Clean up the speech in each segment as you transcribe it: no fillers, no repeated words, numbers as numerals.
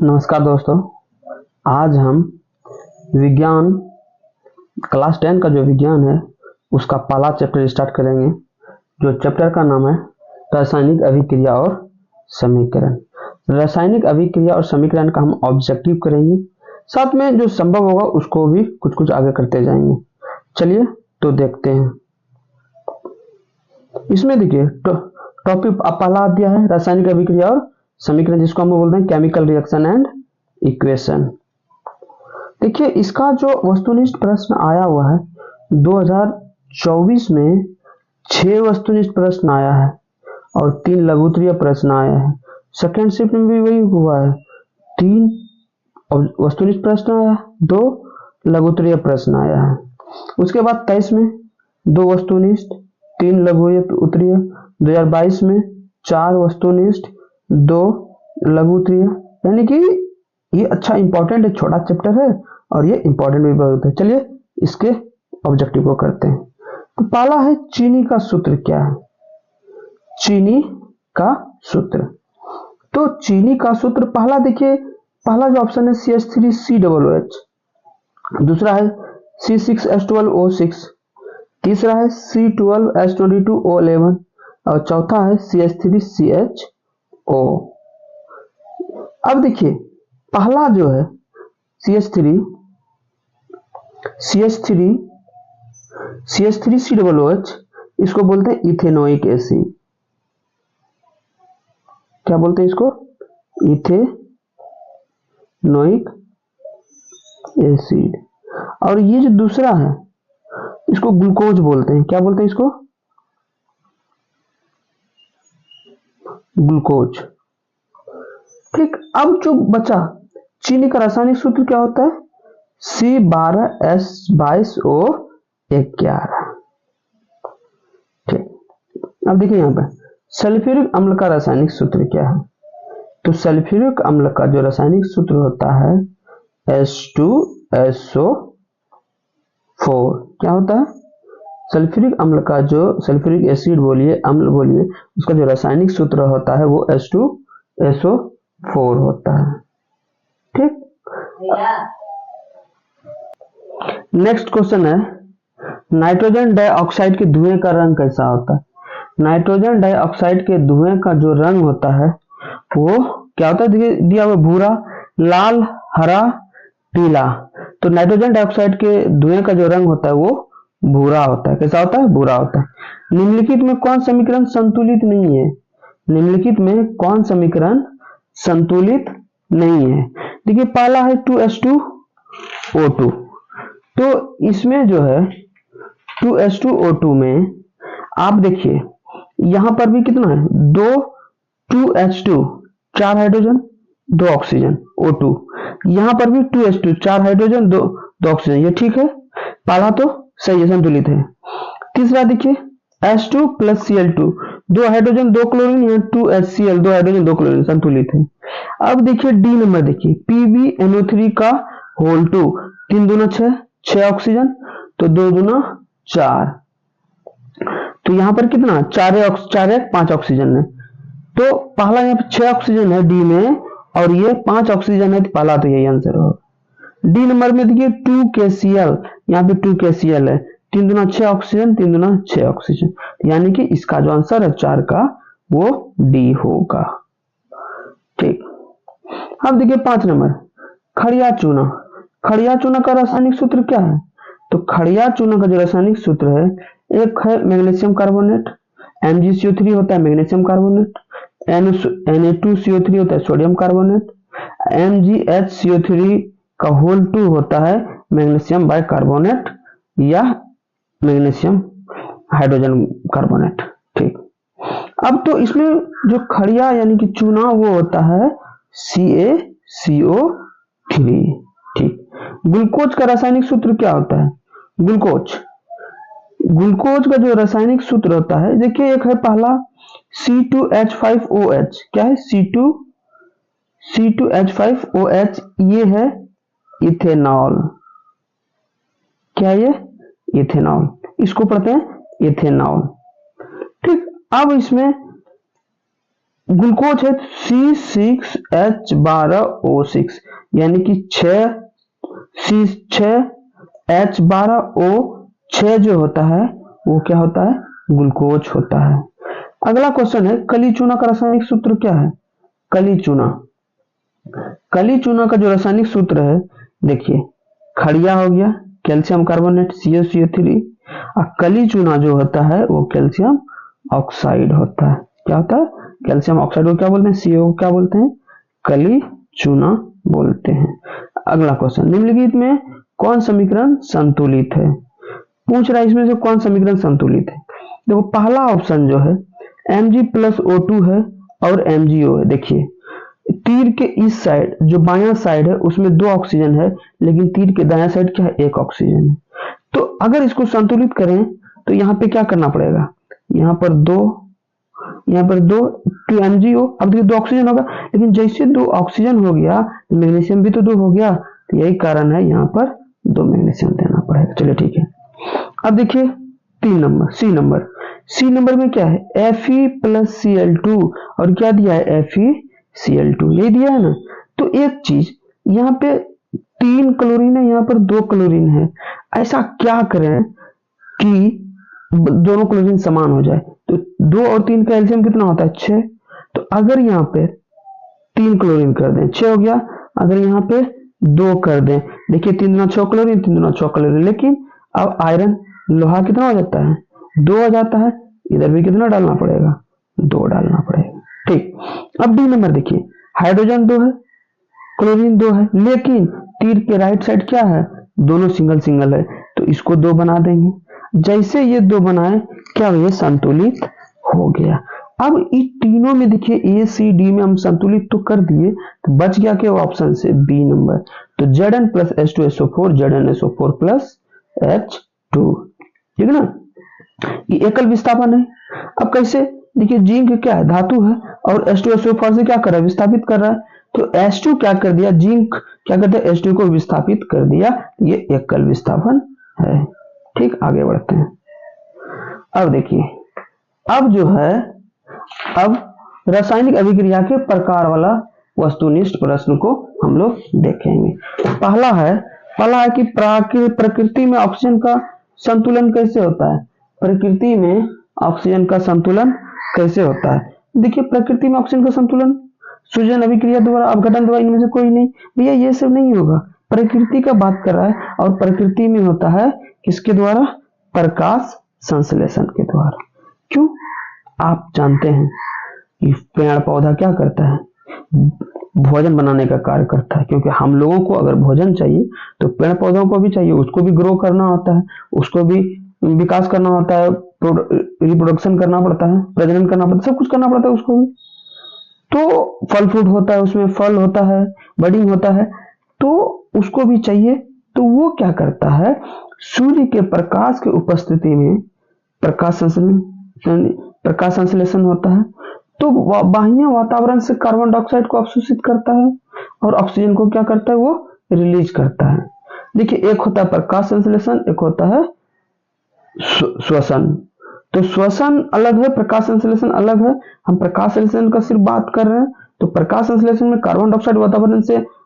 नमस्कार दोस्तों। आज हम विज्ञान क्लास 10 का जो विज्ञान है उसका पहला चैप्टर स्टार्ट करेंगे, जो चैप्टर का नाम है रासायनिक अभिक्रिया और समीकरण। रासायनिक अभिक्रिया और समीकरण का हम ऑब्जेक्टिव करेंगे, साथ में जो संभव होगा उसको भी कुछ कुछ आगे करते जाएंगे। चलिए तो देखते हैं। इसमें देखिए टॉपिक पहला दिया है रासायनिक अभिक्रिया और समीकरण, जिसको हम बोलते हैं केमिकल रिएक्शन एंड इक्वेशन। देखिए इसका जो वस्तुनिष्ठ प्रश्न आया हुआ है 2024 में 6 वस्तुनिष्ठ प्रश्न आया है और 3 लघुत्तरीय प्रश्न आया है। सेकेंड शिफ्ट में भी वही हुआ है, 3 वस्तुनिष्ठ प्रश्न आया, 2 लघुत्तरीय प्रश्न आया है। उसके बाद 23 में 2 वस्तुनिष्ठ 3 लघुत्तरीय, 2022 में 4 वस्तुनिष्ठ 2 लघुत्तरीय। यानी कि ये अच्छा इंपॉर्टेंट है, छोटा चैप्टर है और ये इंपॉर्टेंट भी बहुत है। चलिए इसके ऑब्जेक्टिव को करते हैं। तो पहला है चीनी का सूत्र क्या है। चीनी का सूत्र, तो चीनी का सूत्र पहला देखिए, पहला जो ऑप्शन है CH3COOH, दूसरा है C6H12O6, तीसरा है C12H22O11 और चौथा है CH3CHO। अब देखिए पहला जो है CH3COOH, इसको बोलते हैं इथेनोइक एसिड। क्या बोलते हैं इसको? Ethanoic acid. और ये जो दूसरा है इसको ग्लूकोज बोलते हैं। क्या बोलते हैं इसको? ग्लूकोज। ठीक, अब जो बचा चीनी का रासायनिक सूत्र क्या होता है? C12H22O11। ठीक, अब देखिए यहाँ पे सल्फ्यूरिक अम्ल का रासायनिक सूत्र क्या है। तो सल्फ्यूरिक अम्ल का जो रासायनिक सूत्र होता है H2SO4। क्या होता है? सल्फ्यूरिक अम्ल का जो सल्फ्यूरिक एसिड बोलिए, अम्ल बोलिए, उसका जो रासायनिक सूत्र होता है वो H2SO4 होता है। ठीक, नेक्स्ट क्वेश्चन है नाइट्रोजन डाइऑक्साइड के धुएं का रंग कैसा होता है। नाइट्रोजन डाइऑक्साइड के धुएं का जो रंग होता है वो क्या होता है? दिया हुआ भूरा, लाल, हरा, पीला। तो नाइट्रोजन डाइऑक्साइड के धुएं का जो रंग होता है वो भूरा होता है। कैसा होता है? भूरा होता है। निम्नलिखित में कौन समीकरण संतुलित नहीं है? निम्नलिखित में कौन समीकरण संतुलित नहीं है? देखिए पहला है 2H2O2। तो इसमें जो है 2H2O2 में आप देखिए यहां पर भी कितना है? 2H2, 4 hydrogen 2 oxygen O2। यहां पर भी 2H2, 4 हाइड्रोजन 2 ऑक्सीजन। ये ठीक है, पहला तो सही है, संतुलित है। तीसरा देखिए H2 plus Cl2, 2 hydrogen 2 chlorine, यहाँ 2HCl, 2 हाइड्रोजन 2 क्लोरीन, संतुलित है। अब देखिए डी नंबर, देखिए PbNO3 का होल 2, 3 दूना 6, 6 ऑक्सीजन, तो 2 दूना 4। तो यहाँ पर कितना? 4 5 ऑक्सीजन है। तो पहला यहाँ पे 6 ऑक्सीजन है डी में और ये 5 ऑक्सीजन है, तो पहला तो यही आंसर होगा। डी नंबर में देखिए 2KCl, यहाँ पे 2KCl है, 3 दूना 6 ऑक्सीजन, 3 दूना 6 ऑक्सीजन, यानी कि इसका जो आंसर है 4 का वो डी होगा। ठीक, अब देखिए 5 नंबर खड़िया चूना। खड़िया चूना का रासायनिक सूत्र क्या है? तो खड़िया चूना का जो रासायनिक सूत्र है, एक है मैग्नीशियम कार्बोनेट, MgCO3 होता है मैग्नीशियम कार्बोनेट, Na2CO3 होता है सोडियम कार्बोनेट, MgHCO3 का होल 2 होता है मैग्नीशियम बाइकार्बोनेट या मैग्नीशियम हाइड्रोजन कार्बोनेट। ठीक, अब तो इसमें जो खड़िया यानी कि चूना वो होता है CaCO3। ठीक, ग्लूकोज का रासायनिक सूत्र क्या होता है? ग्लूकोज का जो रासायनिक सूत्र होता है, देखिए एक है पहला C2H5OH। क्या है? C2H5OH, ये है इथेनॉल। क्या ये? इथेनॉल, इसको पढ़ते हैं इथेनॉल। ठीक, अब इसमें ग्लूकोज है C6H12O6, यानी कि 6H12O6 जो होता है वो क्या होता है, ग्लूकोज होता है। अगला क्वेश्चन है कली चूना का रासायनिक सूत्र क्या है। कली चूना का जो रासायनिक सूत्र है, देखिए खड़िया हो गया कैल्शियम कार्बोनेट CaCO3, और कली चूना जो होता है वो कैल्शियम ऑक्साइड होता है। क्या होता है, कैल्शियम ऑक्साइड को क्या बोलते हैं, CO को क्या बोलते हैं, कली चूना बोलते हैं। अगला क्वेश्चन, निम्नलिखित में कौन समीकरण संतुलित है। पूछ रहा है इसमें से कौन समीकरण संतुलित है। देखो पहला ऑप्शन जो है Mg+O2 है और MgO है। देखिए तीर के इस साइड जो बायां साइड है उसमें 2 ऑक्सीजन है, लेकिन तीर के दायां साइड क्या है, 1 ऑक्सीजन है। तो अगर इसको संतुलित करें तो यहाँ पे क्या करना पड़ेगा, यहाँ पर 2 2 MgO, अब देखिए 2 ऑक्सीजन होगा, लेकिन जैसे 2 ऑक्सीजन हो गया मैग्नीशियम भी तो 2 हो गया, तो यही कारण है यहाँ पर 2 मैग्नीशियम देना पड़ेगा। चलिए ठीक है। अब देखिए 3 नंबर सी नंबर में क्या है Fe+Cl2 और क्या दिया है FeCl2, यही दिया है ना। तो एक चीज यहाँ पे 3 क्लोरीन है, यहाँ पर 2 क्लोरीन है। ऐसा क्या करें कि दोनों क्लोरीन समान हो जाए। तो 2 और 3 का एलसीएम कितना होता है 6। तो अगर यहाँ पे 3 क्लोरीन कर दें 6 हो गया, अगर यहाँ पे 2 कर दें, देखिए 3 दूना 6 क्लोरीन, 3 दूना 6 क्लोरीन, लेकिन अब आयरन लोहा कितना हो जाता है 2 हो जाता है। इधर भी कितना डालना पड़ेगा 2 डालना पड़ेगा। ठीक। अब डी नंबर देखिए हाइड्रोजन 2 है, क्लोरीन 2 है, लेकिन तीर के राइट साइड क्या है, दोनों सिंगल सिंगल है, तो इसको 2 बना देंगे। जैसे ये 2 बनाए क्या ये संतुलित हो गया। अब इन तीनों में देखिए A C D में हम संतुलित तो कर दिए, तो बच गया क्या ऑप्शन से बी नंबर। तो Zn+H2SO4 ZnSO4+H2, ठीक है ना। ये एकल विस्थापन है। अब कैसे, देखिए जिंक क्या है धातु है और H2SO4 से क्या कर रहा है विस्थापित कर रहा है, तो H2 क्या कर दिया, जिंक क्या करता है H2 को विस्थापित कर दिया, ये एकल विस्थापन है। ठीक, आगे बढ़ते हैं। अब देखिए अब जो है अब रासायनिक अभिक्रिया के प्रकार वाला वस्तुनिष्ठ प्रश्न को हम लोग देखेंगे। पहला है कि प्रकृति में ऑक्सीजन का संतुलन कैसे होता है। प्रकृति में ऑक्सीजन का संतुलन कैसे होता है। देखिए प्रकृति में ऑक्सीजन का संतुलन सूजन अभिक्रिया द्वारा अपघटन द्वारा इनमें से कोई नहीं, भैया ये सब नहीं होगा। प्रकृति का बात कर रहा है और प्रकृति में होता है किसके द्वारा, प्रकाश संश्लेषण के द्वारा। क्यों, आप जानते हैं कि पेड़ पौधा क्या करता है, भोजन बनाने का कार्य करता है, क्योंकि हम लोगों को अगर भोजन चाहिए तो पेड़ पौधों को भी चाहिए, उसको भी ग्रो करना होता है, उसको भी विकास करना होता है, रिप्रोडक्शन करना पड़ता है, प्रजनन करना पड़ता है, सब कुछ करना पड़ता है उसको भी। तो फल फ्रूट होता है, उसमें फल होता है, बडिंग होता है, तो उसको भी चाहिए। तो वो क्या करता है, सूर्य के प्रकाश की उपस्थिति में प्रकाश संश्लेषण होता है, तो बाह्य वातावरण से कार्बन डाइऑक्साइड को अवशोषित करता है और ऑक्सीजन को क्या करता है वो रिलीज करता है। देखिए एक होता है प्रकाश संश्लेषण, एक होता है श्वसन। तो श्वसन अलग है, प्रकाश संश्लेषण अलग है। हम प्रकाश संश्लेषण का सिर्फ बात कर रहे हैं। तो प्रकाश संश्लेषण में कार्बन डाइऑक्साइड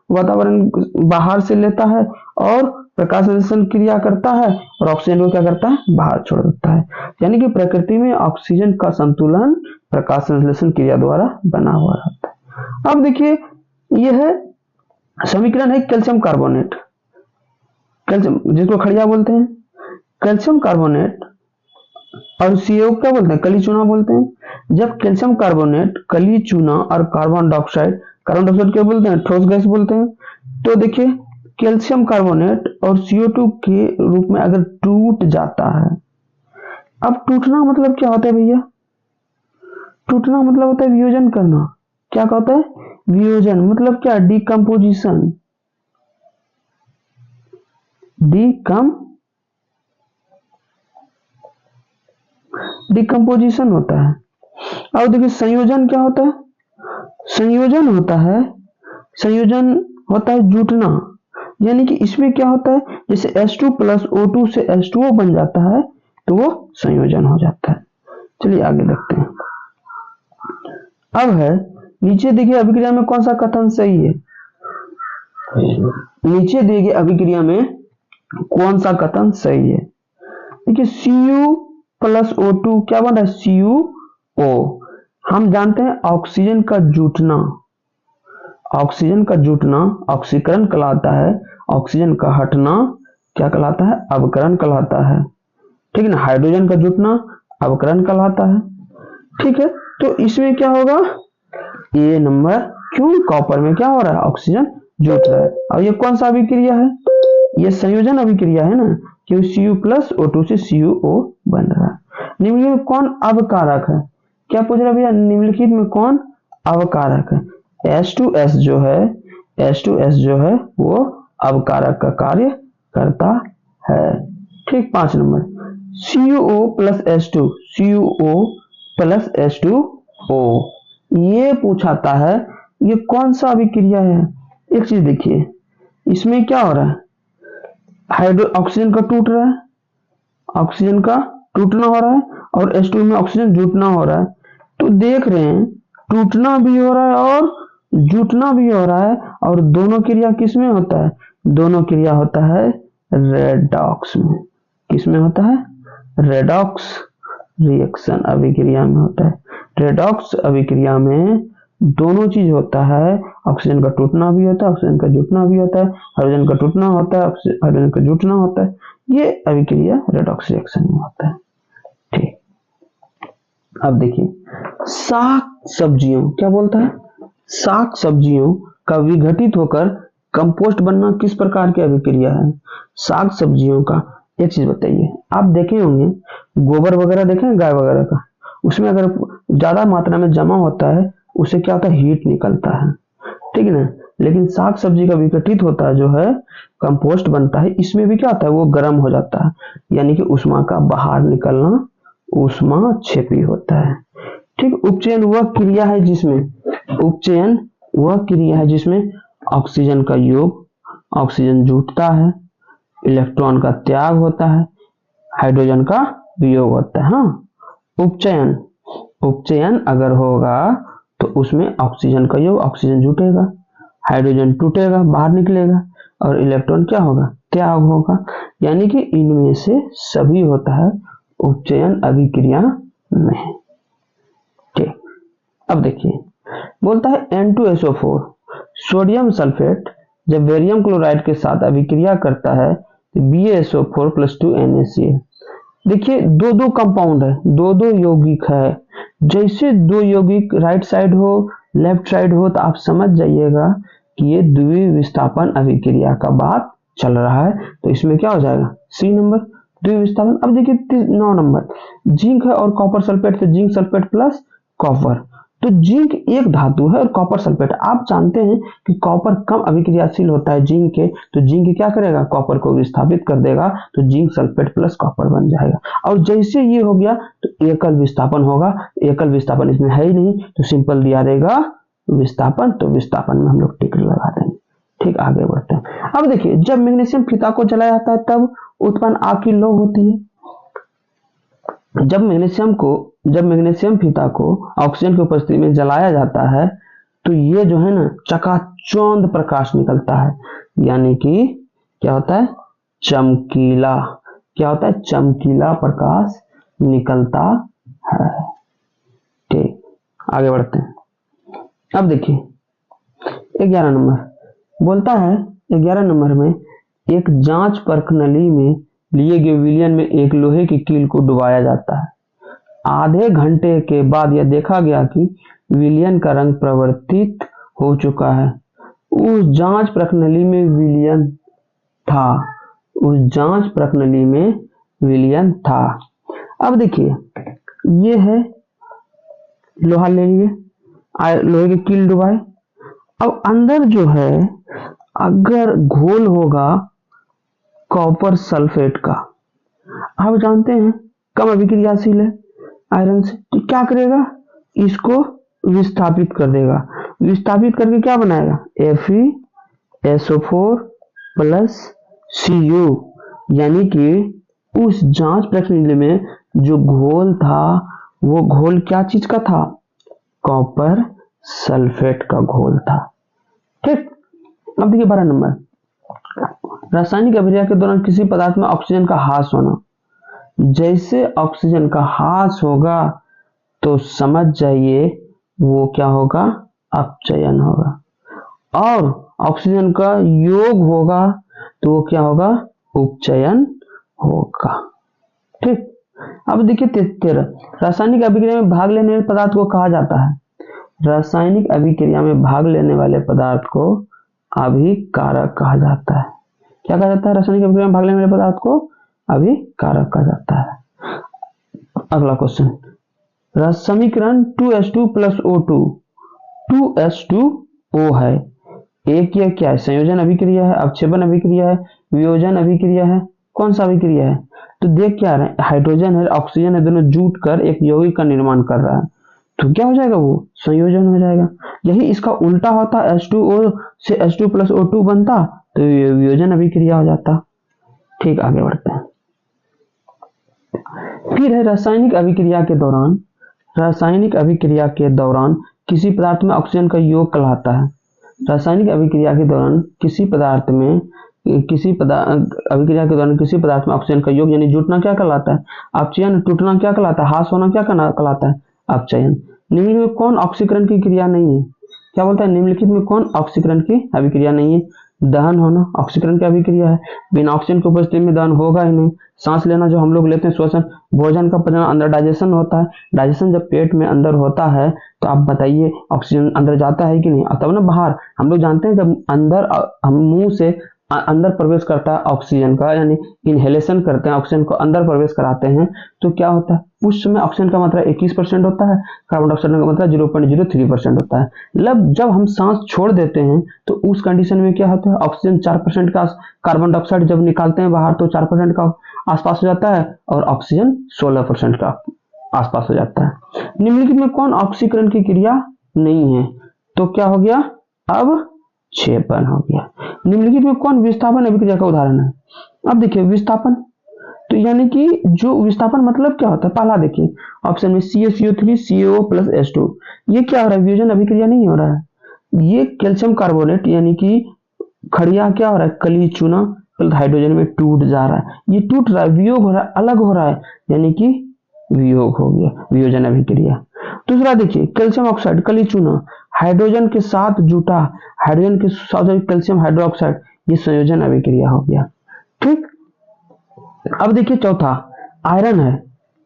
वातावरण बाहर से लेता है और प्रकाश संश्लेषण क्रिया करता है और ऑक्सीजन को क्या करता है बाहर छोड़ देता है। यानी कि प्रकृति में ऑक्सीजन का संतुलन प्रकाश संश्लेषण क्रिया द्वारा बना हुआ रहता है। अब देखिए यह है समीकरण है कैल्शियम कार्बोनेट, कैल्शियम जिसको खड़िया बोलते हैं, कैल्शियम कार्बोनेट और CO क्या बोलते हैं, कली चूना बोलते हैं। जब कैल्शियम कार्बोनेट, कली चूना और कार्बन डाइऑक्साइड क्या बोलते हैं, ठोस गैस बोलते हैं। तो देखिए कैल्शियम कार्बोनेट और CO2 के रूप में अगर टूट जाता है, अब टूटना मतलब क्या होता है भैया, टूटना मतलब होता है वियोजन करना। क्या होता है वियोजन, मतलब क्या, डिकम्पोजिशन, डिकम्पोजिशन होता है। और देखिए संयोजन क्या होता है, संयोजन होता है जुटना। यानी कि इसमें क्या होता है, जैसे H2+O2 से H2O बन जाता है तो वो संयोजन हो जाता है। चलिए आगे देखते हैं। अब है नीचे देखिए अभिक्रिया में कौन सा कथन सही है, नीचे देखिए अभिक्रिया में कौन सा कथन सही है। देखिए Cu प्लस O2 क्या बन रहा है, CuO। हम जानते हैं ऑक्सीजन का जुटना, ऑक्सीजन का जुटना ऑक्सीकरण कहलाता है, ऑक्सीजन का हटना क्या कहलाता है, अवकरण कहलाता है। ठीक है ना, हाइड्रोजन का जुटना अवकरण कहलाता है। ठीक है, तो इसमें क्या होगा, ये नंबर, क्यों, कॉपर में क्या हो रहा है, ऑक्सीजन जुट रहा है। और ये कौन सा अभिक्रिया है, ये संयोजन अभिक्रिया है ना, क्योंकि Cu प्लस O2 से CuO बन रहा है। निम्नलिखित में कौन अवकारक है, क्या पूछ रहा है भैया, निम्नलिखित में कौन अवकारक है। H2S जो है, H2S जो है वो अवकारक का कार्य करता है। ठीक, 5 number CuO plus H2, CuO plus H2O, ये पूछाता है ये कौन सा अभिक्रिया है। एक चीज देखिए, इसमें क्या हो रहा है, ऑक्सीजन का टूट रहा है, ऑक्सीजन का टूटना हो रहा है, और H2 में ऑक्सीजन जुटना हो रहा है। तो देख रहे हैं टूटना भी हो रहा है और जुटना भी हो रहा है, और दोनों क्रिया किस में होता है, दोनों क्रिया होता है रेडॉक्स में। किस में होता है, रेडॉक्स रिएक्शन अभिक्रिया में होता है। रेडॉक्स अभिक्रिया में दोनों चीज होता है, ऑक्सीजन का टूटना भी होता है, ऑक्सीजन का जुटना भी होता है, हाइड्रोजन का टूटना होता है, हाइड्रोजन का जुटना होता है। ये अभिक्रिया रेडॉक्स रिएक्शन में होता है। ठीक, अब देखिए शाक सब्जियों, क्या बोलता है, शाक सब्जियों का विघटित होकर कंपोस्ट बनना किस प्रकार की अभिक्रिया है। शाक सब्जियों का, एक चीज बताइए, आप देखे होंगे गोबर वगैरह देखें गाय वगैरह का, उसमें अगर ज्यादा मात्रा में जमा होता है उससे क्या होता है, हीट निकलता है। ठीक है ना, लेकिन साग सब्जी का विघटित होता है जो है कंपोस्ट बनता है, इसमें भी क्या होता है, वो गर्म हो जाता है, यानी कि ऊष्मा का बाहर निकलना ऊष्मा क्षेपी होता है। ठीक, उपचयन वह क्रिया है जिसमें, उपचयन वह क्रिया है जिसमें ऑक्सीजन का योग, ऑक्सीजन जुटता है, इलेक्ट्रॉन का त्याग होता है, हाइड्रोजन का वियोग होता है। हाँ, उपचयन, उपचयन अगर होगा तो उसमें ऑक्सीजन का योग, ऑक्सीजन जुटेगा, हाइड्रोजन टूटेगा बाहर निकलेगा, और इलेक्ट्रॉन क्या होगा, त्याग होगा, यानी कि इनमें से सभी होता है उपचयन अभिक्रिया में। ठीक, अब देखिए बोलता है N2SO4 सोडियम सल्फेट जब बेरियम क्लोराइड के साथ अभिक्रिया करता है तो BaSO4 + 2 NaCl। देखिए दो दो कंपाउंड है, दो दो यौगिक है, जैसे दो यौगिक राइट साइड हो लेफ्ट साइड हो तो आप समझ जाइएगा कि ये द्विविस्थापन अभिक्रिया का बात चल रहा है। तो इसमें क्या हो जाएगा, सी नंबर द्विविस्थापन। अब देखिए 9 नंबर जिंक है और कॉपर सल्फेट से जिंक सल्फेट प्लस कॉपर। तो जिंक एक धातु है और कॉपर सल्फेट, आप जानते हैं कि कॉपर कम अभिक्रियाशील होता है जिंक के, तो जिंक क्या करेगा, कॉपर को विस्थापित कर देगा, तो जिंक सल्फेट प्लस कॉपर बन जाएगा। और जैसे ये हो गया तो एकल विस्थापन होगा, एकल विस्थापन इसमें है ही नहीं तो सिंपल दिया रहेगा विस्थापन, तो विस्थापन में हम लोग टिक लगा देंगे। ठीक, आगे बढ़ते हैं। अब देखिए जब मैग्नीशियम फीता को जलाया जाता है तब उत्पन्न आग की लौ होती है। जब मैग्नीशियम फीता को ऑक्सीजन की उपस्थिति में जलाया जाता है तो ये जो है ना चकाचौंध प्रकाश निकलता है, यानी कि क्या होता है, चमकीला, क्या होता है, चमकीला प्रकाश निकलता है। ठीक, आगे बढ़ते हैं। अब देखिए 11 नंबर बोलता है, 11 नंबर में एक जांच परख नली में लिए गए विलयन में एक लोहे की कील को डुबाया जाता है। आधे घंटे के बाद यह देखा गया कि विलयन का रंग परिवर्तित हो चुका है। उस जांच प्रणाली में विलयन था, उस जांच प्रणाली में विलयन था। अब देखिए ये है लोहा ले लिए, लोहे की कील डुबाए, अब अंदर जो है अगर घोल होगा कॉपर सल्फेट का, आप जानते हैं कम अभिक्रियाशील है आयरन से, तो क्या करेगा, इसको विस्थापित कर देगा, विस्थापित करके क्या बनाएगा, FeSO4 + Cu, यानी कि उस जांच प्रणाली में जो घोल था वो घोल क्या चीज का था, कॉपर सल्फेट का घोल था। ठीक, अब देखिए 12 नंबर, रासायनिक अभिक्रिया के दौरान किसी पदार्थ में ऑक्सीजन का ह्रास होना। जैसे ऑक्सीजन का ह्रास होगा तो समझ जाइए वो क्या होगा, अपचयन होगा, और ऑक्सीजन का योग होगा तो वो क्या होगा, उपचयन होगा। ठीक, अब देखिए 13, रासायनिक अभिक्रिया में भाग लेने वाले पदार्थ को कहा जाता है। रासायनिक अभिक्रिया में भाग लेने वाले पदार्थ को अभिकारक कहा जाता है। क्या कहा जाता है, रासायनिक अभिक्रिया में भाग लेने वाले पदार्थ को अभिकारक कहा जाता है। अगला क्वेश्चन, समीकरण 2H2 प्लस O2 2H2O है। एक ये क्या है, संयोजन अभिक्रिया है, अवक्षेपण अभिक्रिया है, वियोजन अभिक्रिया है, कौन सा अभिक्रिया है? तो देख क्या रहे हैं, हाइड्रोजन है ऑक्सीजन है, दोनों जुट कर एक यौगिक का निर्माण कर रहा है, तो क्या हो जाएगा, वो संयोजन हो जाएगा। यही इसका उल्टा होता, H2O से H2 प्लस O2 बनता तो वियोजन अभिक्रिया हो जाता। ठीक, आगे बढ़ते हैं। फिर है रासायनिक अभिक्रिया के दौरान, रासायनिक अभिक्रिया के दौरान किसी पदार्थ में ऑक्सीजन का योग कहलाता है। रासायनिक अभिक्रिया के दौरान किसी पदार्थ में अभिक्रिया के दौरान किसी पदार्थ में ऑक्सीजन का योग यानी जुटना क्या कहलाता है, अपचयन। टूटना क्या कहलाता है, ह्रास होना क्या कहलाता है, अपचयन। निम्नलिखित में कौन ऑक्सीकरण की क्रिया नहीं है? क्या बोलता है, निम्नलिखित में कौन ऑक्सीकरण की अभिक्रिया नहीं है? दहन होना ऑक्सीकरण की अभिक्रिया है, बिना ऑक्सीजन की उपस्थिति में दहन होगा ही नहीं। सांस लेना जो हम लोग लेते हैं, श्वसन, भोजन का पचना, अंदर डाइजेशन होता है, डाइजेशन जब पेट में अंदर होता है तो आप बताइए ऑक्सीजन अंदर जाता है कि नहीं, तब ना बाहर। हम लोग जानते हैं जब अंदर हम मुंह से अंदर प्रवेश करता है ऑक्सीजन का, यानी इनहेलेशन करते हैं, ऑक्सीजन को अंदर प्रवेश कराते हैं, तो क्या होता है, उस समय ऑक्सीजन का मात्रा 21% होता है, कार्बन डाइऑक्साइड का मात्रा 0.03% होता है। मतलब जब हम सांस छोड़ देते हैं तो उस कंडीशन में क्या होता है, ऑक्सीजन 4% का, कार्बन डाइऑक्साइड जब निकालते हैं बाहर तो 4% का आसपास हो जाता है, और ऑक्सीजन 16% का आसपास हो जाता है। निम्नलिखित में कौन ऑक्सीकरण की क्रिया नहीं है? तो क्या हो गया, अब क्षेपण हो गया। निम्नलिखित में कौन विस्थापन अभिक्रिया का उदाहरण है? अब देखिए विस्थापन, तो यानी कि जो विस्थापन मतलब क्या होता है, पहला देखिए ऑप्शन में CaCO3 CaO प्लस H2, ये क्या हो रहा है, वियोजन अभिक्रिया नहीं हो रहा है, ये कैल्शियम कार्बोनेट यानी कि खड़िया क्या हो रहा है, कली चूना हाइड्रोजन में टूट जा रहा है, ये टूट रहा है, वियोग हो रहा है, अलग हो रहा है, यानी कि वियोग हो गया, वियोजन अभिक्रिया। दूसरा देखिए कैल्शियम ऑक्साइड कली चूना हाइड्रोजन के साथ जुटा, हाइड्रोजन के साथ कैल्शियम हाइड्रोक्साइड, ये संयोजन अभिक्रिया हो गया। ठीक, अब देखिए चौथा आयरन है,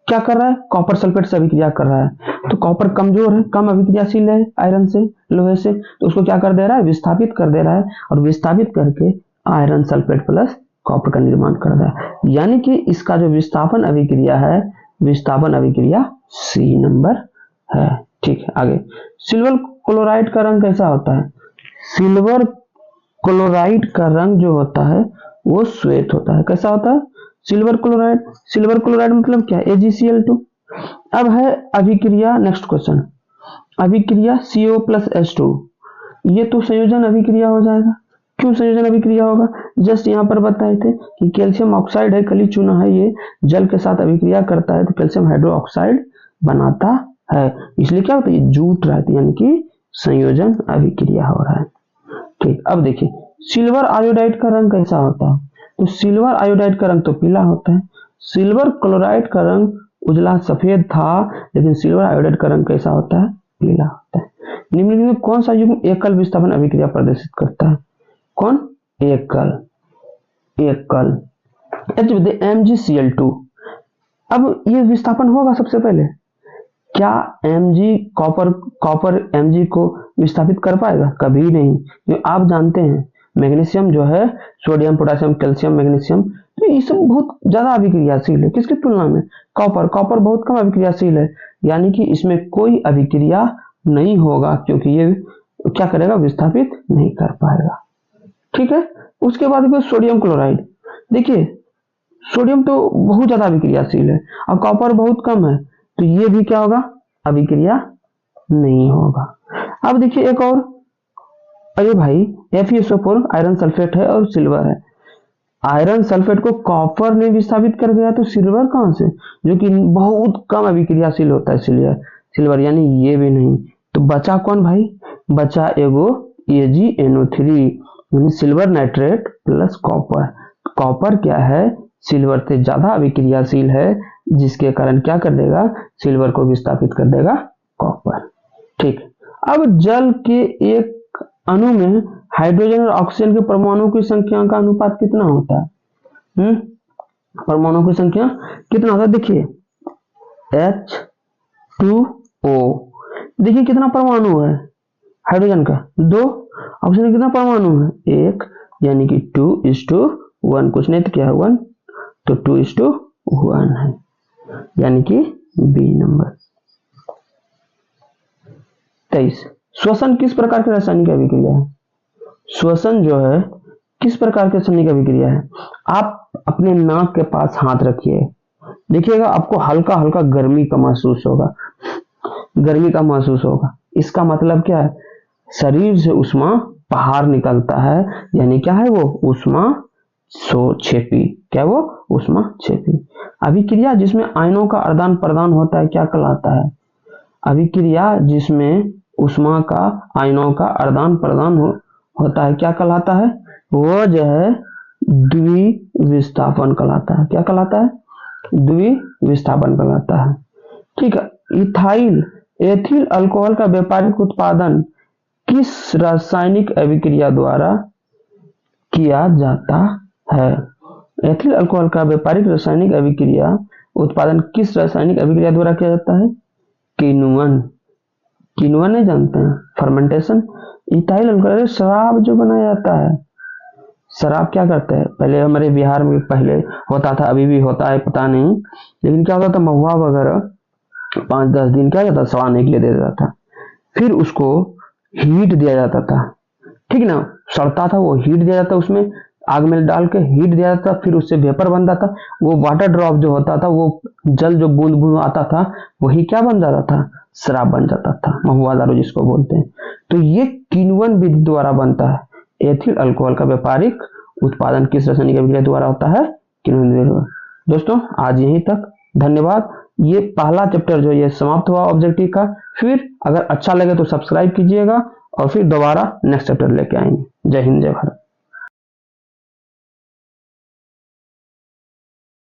क्या कर रहा है, कॉपर सल्फेट से अभिक्रिया कर रहा है, तो कॉपर कमजोर है, कम अभिक्रियाशील है आयरन से, लोहे से, तो उसको क्या कर दे रहा है, विस्थापित कर दे रहा है, और विस्थापित करके आयरन सल्फेट प्लस कॉपर का निर्माण कर रहा है। यानी कि इसका जो विस्थापन अभिक्रिया है, विस्थापन अभिक्रिया C नंबर है। ठीक है, आगे सिल्वर क्लोराइड का रंग कैसा होता है? सिल्वर क्लोराइड का रंग जो होता है वो श्वेत होता है। कैसा होता है, सिल्वर क्लोराइड। सिल्वर क्लोराइड मतलब क्या, AgCl2। अब है अभिक्रिया, नेक्स्ट क्वेश्चन, अभिक्रिया CO प्लस H2, ये तो संयोजन अभिक्रिया हो जाएगा। क्यों संयोजन अभिक्रिया होगा, जस्ट यहाँ पर बताए थे कि कैल्शियम ऑक्साइड है, कली चूना है, ये जल के साथ अभिक्रिया करता है तो कैल्शियम हाइड्रोक्साइड बनाता है, इसलिए क्या होता है, ये जूट रहती है, यानी कि संयोजन अभिक्रिया हो रहा है। ठीक, अब देखिए सिल्वर आयोडाइड का रंग कैसा होता है? तो सिल्वर आयोडाइड का रंग तो पीला होता है। सिल्वर क्लोराइड का रंग उजला सफेद था, लेकिन सिल्वर आयोडाइड का रंग कैसा होता है, पीला होता है। निम्नलिखित में कौन सा युग्म एकल विस्थापन अभिक्रिया प्रदर्शित करता है? कौन, एकल, एकल MgCl2। अब ये विस्थापन होगा सबसे पहले, क्या Mg कॉपर Mg को विस्थापित कर पाएगा? कभी नहीं, क्योंकि आप जानते हैं मैग्नीशियम जो है, सोडियम पोटेशियम कैल्शियम मैग्नीशियम, तो ये सब बहुत ज्यादा अभिक्रियाशील है, किसकी तुलना में, कॉपर बहुत कम अभिक्रियाशील है, यानी कि इसमें कोई अभिक्रिया नहीं होगा, क्योंकि ये क्या करेगा, विस्थापित नहीं कर पाएगा। ठीक है, उसके बाद सोडियम क्लोराइड, देखिए सोडियम तो बहुत ज्यादा अभिक्रियाशील है और कॉपर बहुत कम है, तो ये भी क्या होगा, अभिक्रिया नहीं होगा। अब देखिए एक और, अरे भाई FeSO4 आयरन सल्फेट है और सिल्वर है, आयरन सल्फेट को कॉपर ने विस्थापित कर दिया, तो सिल्वर कहां से, जो कि बहुत कम अभिक्रियाशील होता है सिल्वर, यानी ये भी नहीं, तो तो बचा कौन भाई, बचा एगो AgNO3 यानी silver nitrate plus copper. Copper क्या है, सिल्वर से ज्यादा अभिक्रियाशील है, जिसके कारण क्या कर देगा, सिल्वर को विस्थापित कर देगा कॉपर। ठीक, अब जल के एक अणु में हाइड्रोजन और ऑक्सीजन के परमाणुओं की संख्या का अनुपात कितना होता है? परमाणुओं की संख्या कितना होता है, देखिए H2O, देखिए कितना परमाणु है हाइड्रोजन का, 2, ऑक्सीजन का कितना परमाणु है, 1, यानी कि 2:1, कुछ नहीं तो क्या है 1, तो 2:1 है, यानी कि बी नंबर। 23, श्वसन किस प्रकार की रासायनिक अभिक्रिया है? श्वसन जो है किस प्रकार की रासायनिक अभिक्रिया है? आप अपने नाक के पास हाथ रखिए, देखिएगा आपको हल्का हल्का गर्मी का महसूस होगा, गर्मी का महसूस होगा। इसका मतलब क्या है, शरीर से उष्मा बाहर निकलता है, यानी क्या है वो उष्मा क्षेपी। क्या वो उष्मा क्षेपी। अभिक्रिया जिसमें आयनों का आदान प्रदान होता है क्या कहलाता है? अभिक्रिया जिसमें उष्मा का आयनों का आदान प्रदान होता है क्या कहलाता है? वो जो है द्विविस्थापन कहलाता है। क्या कहलाता है? द्विविस्थापन कहलाता है। ठीक है, इथाइल एथिल अल्कोहल का व्यापारिक उत्पादन किस रासायनिक अभिक्रिया द्वारा किया जाता है? एथिल अल्कोहल का व्यापारिक रासायनिक अभिक्रिया उत्पादन किस रासायनिक अभिक्रिया द्वारा किया जाता है? किण्वन। किण्वन नहीं जानते हैं? फर्मेंटेशन। इथाइल अल्कोहल शराब जो बनाया जाता है, शराब क्या करते हैं, पहले हमारे बिहार में पहले होता था, अभी भी होता है पता नहीं, लेकिन क्या होता था, महुआ वगैरह 5-10 दिन क्या जाता, सड़ाने के लिए दे देता था, फिर उसको हीट दिया जाता था, ठीक ना, सड़ता था वो, हीट दिया जाता, उसमें आग में डाल के हीट दिया जाता, फिर उससे वेपर बनता था, वो वाटर ड्रॉप जो होता था, वो जल जो बूंद बूंद आता था, वही क्या बन जाता था, शराब बन जाता था, महुआ दारू जिसको बोलते हैं। तो ये किण्वन विधि द्वारा बनता है। एथिल अल्कोहल का व्यापारिक उत्पादन किस रासायनिक अभिक्रिया द्वारा होता है? किण्वन विधि द्वारा। दोस्तों आज यहीं तक, धन्यवाद। ये पहला चैप्टर जो ये समाप्त हुआ ऑब्जेक्टिव का। फिर अगर अच्छा लगे तो सब्सक्राइब कीजिएगा और फिर दोबारा नेक्स्ट चैप्टर लेके आएंगे। जय हिंद, जय भारत।